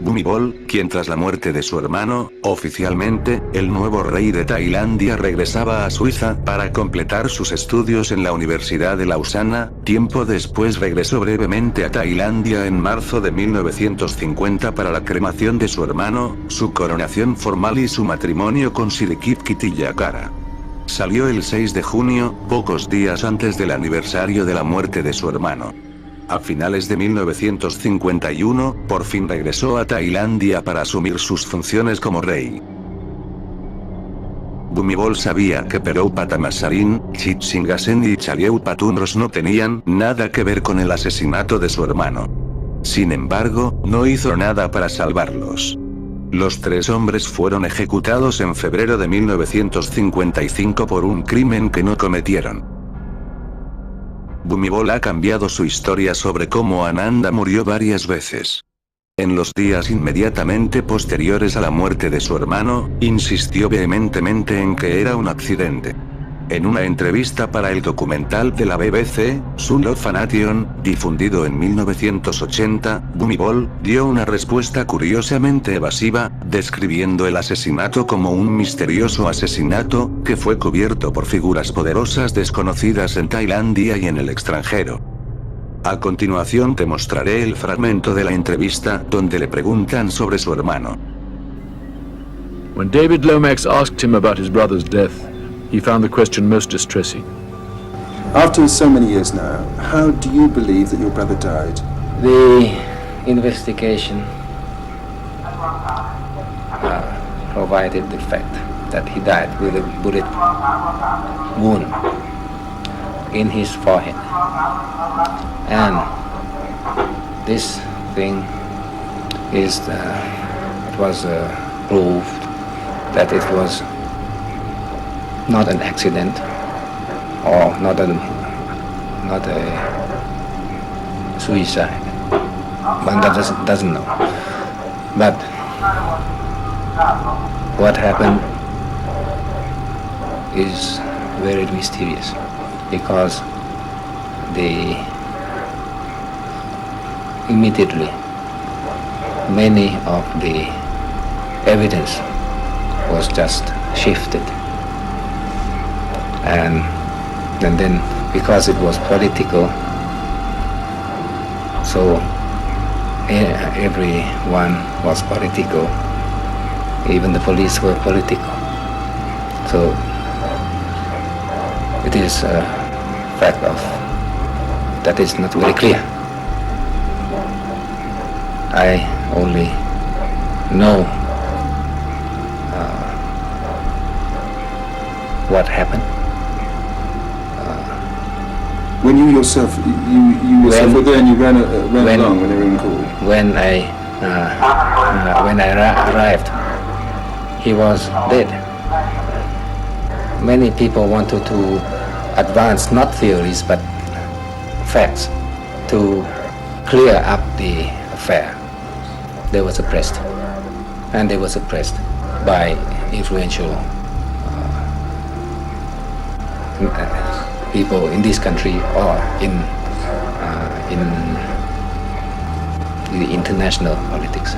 Bhumibol, quien tras la muerte de su hermano, oficialmente, el nuevo rey de Tailandia regresaba a Suiza para completar sus estudios en la Universidad de Lausana, tiempo después regresó brevemente a Tailandia en marzo de 1950 para la cremación de su hermano, su coronación formal y su matrimonio con Sirikit Kitayakara. Salió el 6 de junio, pocos días antes del aniversario de la muerte de su hermano. A finales de 1951, por fin regresó a Tailandia para asumir sus funciones como rey. Bhumibol sabía que Perou Patamasarin, Chitsingasen y Chalieu Patunros no tenían nada que ver con el asesinato de su hermano. Sin embargo, no hizo nada para salvarlos. Los tres hombres fueron ejecutados en febrero de 1955 por un crimen que no cometieron. Bhumibol ha cambiado su historia sobre cómo Ananda murió varias veces. En los días inmediatamente posteriores a la muerte de su hermano, insistió vehementemente en que era un accidente. En una entrevista para el documental de la BBC, Sun of Nation, difundido en 1980, Bhumibol dio una respuesta curiosamente evasiva, describiendo el asesinato como un misterioso asesinato, que fue cubierto por figuras poderosas desconocidas en Tailandia y en el extranjero. A continuación te mostraré el fragmento de la entrevista donde le preguntan sobre su hermano. When David Lomax asked him about his brother's death, he found the question most distressing. After so many years now, how do you believe that your brother died? The investigation provided the fact that he died with a bullet wound in his forehead. And this thing is it was proved that it was not an accident or not a suicide. One doesn't know. But what happened is very mysterious because immediately many of the evidence was just shifted. And then because it was political, so everyone was political, even the police were political. So it is a fact of that is not very clear. I only know what happened. When you yourself were there and you ran along when they were in court? When I arrived, he was dead. Many people wanted to advance not theories but facts to clear up the affair. They were suppressed, and they were suppressed by influential people in this country or in the international politics.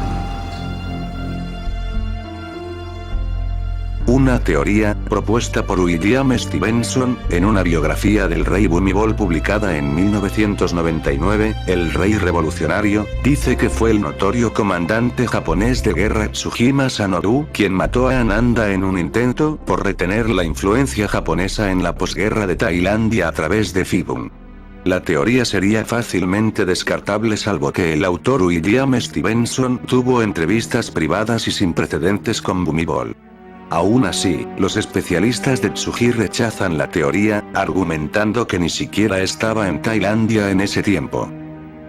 Una teoría, propuesta por William Stevenson, en una biografía del rey Bhumibol publicada en 1999, el rey revolucionario, dice que fue el notorio comandante japonés de guerra Tsujima Sanobu quien mató a Ananda en un intento por retener la influencia japonesa en la posguerra de Tailandia a través de Phibun. La teoría sería fácilmente descartable salvo que el autor William Stevenson tuvo entrevistas privadas y sin precedentes con Bhumibol. Aún así, los especialistas de Tsuji rechazan la teoría, argumentando que ni siquiera estaba en Tailandia en ese tiempo.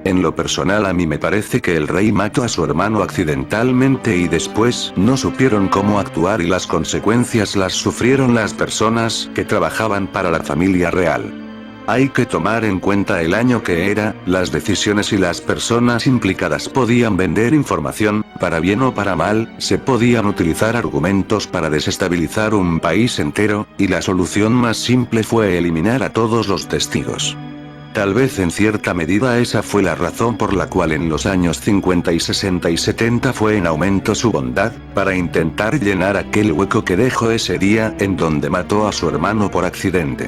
En lo personal a mí me parece que el rey mató a su hermano accidentalmente y después no supieron cómo actuar y las consecuencias las sufrieron las personas que trabajaban para la familia real. Hay que tomar en cuenta el año que era, las decisiones y las personas implicadas podían vender información, para bien o para mal, se podían utilizar argumentos para desestabilizar un país entero, y la solución más simple fue eliminar a todos los testigos. Tal vez en cierta medida esa fue la razón por la cual en los años 50 y 60 y 70 fue en aumento su bondad, para intentar llenar aquel hueco que dejó ese día en donde mató a su hermano por accidente.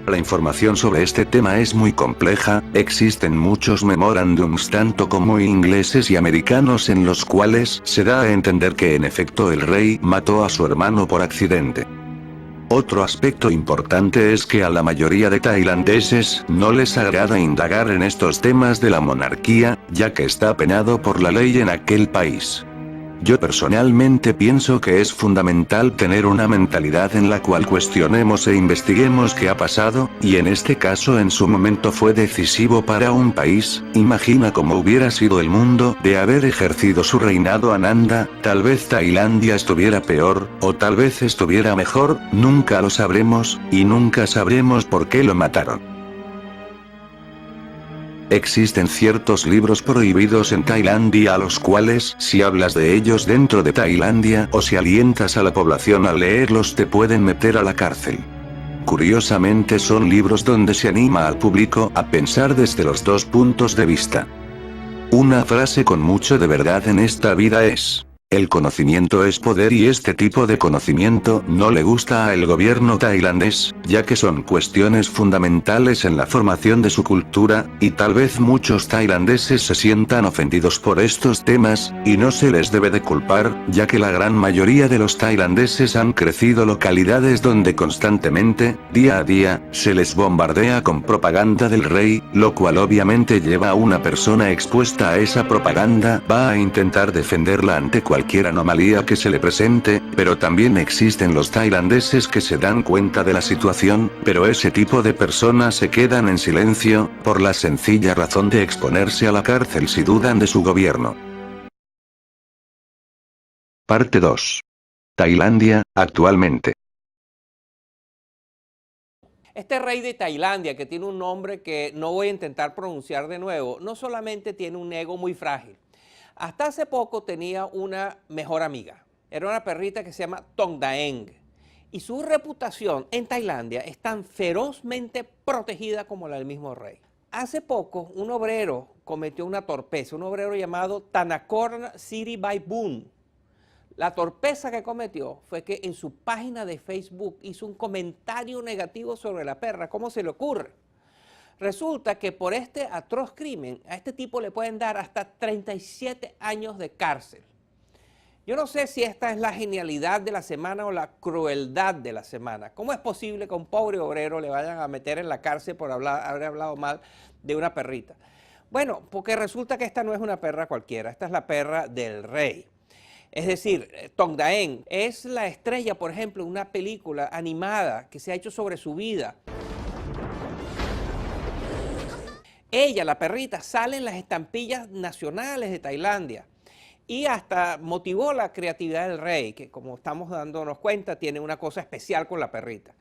La información sobre este tema es muy compleja, existen muchos memorandums tanto como ingleses y americanos en los cuales se da a entender que en efecto el rey mató a su hermano por accidente. Otro aspecto importante es que a la mayoría de tailandeses no les agrada indagar en estos temas de la monarquía, ya que está penado por la ley en aquel país. Yo personalmente pienso que es fundamental tener una mentalidad en la cual cuestionemos e investiguemos qué ha pasado, y en este caso en su momento fue decisivo para un país. Imagina cómo hubiera sido el mundo de haber ejercido su reinado Ananda, tal vez Tailandia estuviera peor, o tal vez estuviera mejor, nunca lo sabremos, y nunca sabremos por qué lo mataron. Existen ciertos libros prohibidos en Tailandia a los cuales, si hablas de ellos dentro de Tailandia o si alientas a la población a leerlos te pueden meter a la cárcel. Curiosamente son libros donde se anima al público a pensar desde los dos puntos de vista. Una frase con mucho de verdad en esta vida es: el conocimiento es poder, y este tipo de conocimiento no le gusta al gobierno tailandés, ya que son cuestiones fundamentales en la formación de su cultura, y tal vez muchos tailandeses se sientan ofendidos por estos temas, y no se les debe de culpar, ya que la gran mayoría de los tailandeses han crecido localidades donde constantemente, día a día, se les bombardea con propaganda del rey, lo cual obviamente lleva a una persona expuesta a esa propaganda, va a intentar defenderla ante cualquier anomalía que se le presente, pero también existen los tailandeses que se dan cuenta de la situación, pero ese tipo de personas se quedan en silencio, por la sencilla razón de exponerse a la cárcel si dudan de su gobierno. Parte 2. Tailandia, actualmente. Este rey de Tailandia, que tiene un nombre que no voy a intentar pronunciar de nuevo, no solamente tiene un ego muy frágil. Hasta hace poco tenía una mejor amiga. Era una perrita que se llama Tong Daeng. Y su reputación en Tailandia es tan ferozmente protegida como la del mismo rey. Hace poco, un obrero cometió una torpeza, un obrero llamado Thanakorn Siribaibun. La torpeza que cometió fue que en su página de Facebook hizo un comentario negativo sobre la perra. ¿Cómo se le ocurre? Resulta que por este atroz crimen a este tipo le pueden dar hasta 37 años de cárcel. Yo no sé si esta es la genialidad de la semana o la crueldad de la semana. ¿Cómo es posible que a un pobre obrero le vayan a meter en la cárcel por haber hablado mal de una perrita? Bueno, porque resulta que esta no es una perra cualquiera, esta es la perra del rey. Es decir, Tong Daeng es la estrella, por ejemplo, de una película animada que se ha hecho sobre su vida. Ella, la perrita, sale en las estampillas nacionales de Tailandia y hasta motivó la creatividad del rey, que como estamos dándonos cuenta, tiene una cosa especial con la perrita.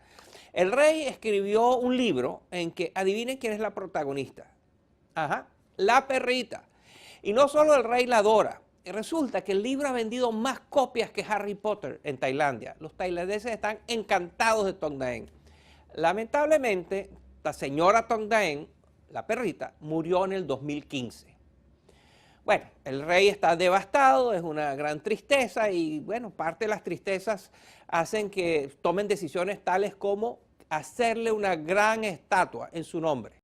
El rey escribió un libro en que, adivinen quién es la protagonista. Ajá, la perrita. Y no solo el rey la adora, resulta que el libro ha vendido más copias que Harry Potter en Tailandia. Los tailandeses están encantados de Tong Daeng. Lamentablemente, la señora Tong Daeng, la perrita, murió en el 2015. Bueno, el rey está devastado, es una gran tristeza y bueno, parte de las tristezas hacen que tomen decisiones tales como hacerle una gran estatua en su nombre.